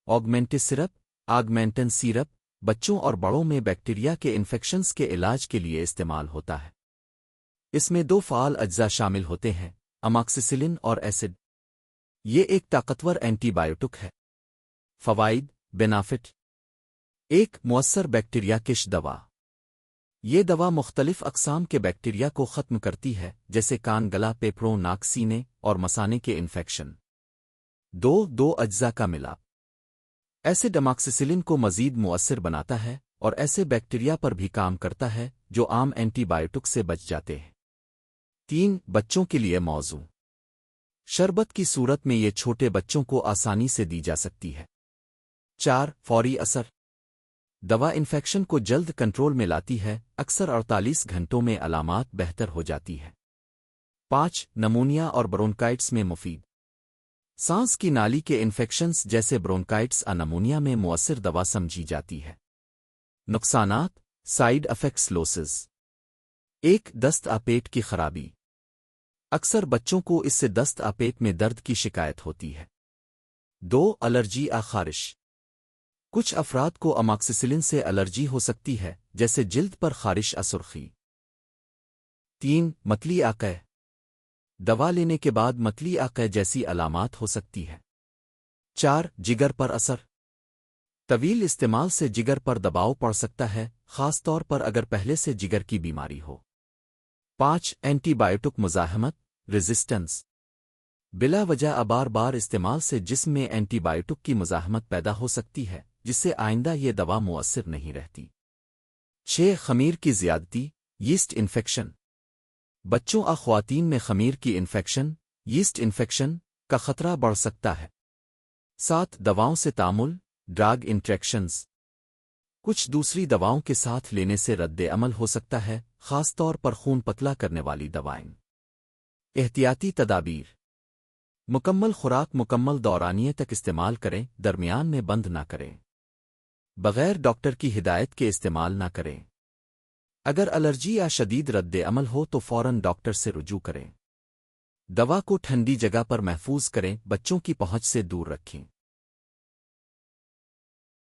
Augmentin سرپ Augmentin syrup بچوں اور بڑوں میں بیکٹیریا کے انفیکشنز کے علاج کے لیے استعمال ہوتا ہے۔ اس میں دو فعال اجزاء شامل ہوتے ہیں، اماکسیسلن اور ایسڈ۔ یہ ایک طاقتور اینٹی بائیوٹک ہے۔ فوائد بینافٹ: ایک مؤثر بیکٹیریا کش دوا۔ یہ دوا مختلف اقسام کے بیکٹیریا کو ختم کرتی ہے، جیسے کان گلا، پیپڑوں، ناک، سینے اور مثانے کے انفیکشن۔ دو اجزاء کا ملاپ۔ ایسڈ اماکسیسلن کو مزید مؤثر بناتا ہے اور ایسے بیکٹیریا پر بھی کام کرتا ہے جو عام اینٹی بائیوٹک سے بچ جاتے ہیں۔ 3 بچوں کے لیے موزوں۔ شربت کی صورت میں یہ چھوٹے بچوں کو آسانی سے دی جا سکتی ہے۔ 4 فوری اثر۔ دوا انفیکشن کو جلد کنٹرول میں لاتی ہے، اکثر 48 گھنٹوں میں علامات بہتر ہو جاتی ہے۔ 5 نمونیا اور برونکائٹس میں مفید۔ سانس کی نالی کے انفیکشنز جیسے برونکائٹس نمونیا میں مؤثر دوا سمجھی جاتی ہے۔ نقصانات سائیڈ افیکٹس لوسز۔ 1 دست پیٹ کی خرابی۔ اکثر بچوں کو اس سے دست پیٹ میں درد کی شکایت ہوتی ہے۔ 2 الرجی خارش۔ کچھ افراد کو اماکسیسلن سے الرجی ہو سکتی ہے، جیسے جلد پر خارش سرخی۔ 3 متلی عقے۔ دوا لینے کے بعد متلی عقے جیسی علامات ہو سکتی ہے۔ 4 جگر پر اثر۔ طویل استعمال سے جگر پر دباؤ پڑ سکتا ہے، خاص طور پر اگر پہلے سے جگر کی بیماری ہو۔ 5 اینٹی بائیوٹک مزاحمت ریزسٹنس۔ بلا وجہ بار بار استعمال سے جسم میں اینٹی بائیوٹک کی مزاحمت پیدا ہو سکتی ہے، جس سے آئندہ یہ دوا مؤثر نہیں رہتی۔ 6 خمیر کی زیادتی یسٹ انفیکشن۔ بچوں خواتین میں خمیر کی انفیکشن یسٹ انفیکشن کا خطرہ بڑھ سکتا ہے۔ 7 دواؤں سے تعامل ڈرگ انٹریکشنز۔ کچھ دوسری دواؤں کے ساتھ لینے سے رد عمل ہو سکتا ہے، خاص طور پر خون پتلا کرنے والی دوائیں۔ احتیاطی تدابیر: مکمل خوراک مکمل دورانیے تک استعمال کریں، درمیان میں بند نہ کریں۔ بغیر ڈاکٹر کی ہدایت کے استعمال نہ کریں۔ اگر الرجی یا شدید رد عمل ہو تو فوراً ڈاکٹر سے رجوع کریں۔ دوا کو ٹھنڈی جگہ پر محفوظ کریں، بچوں کی پہنچ سے دور رکھیں۔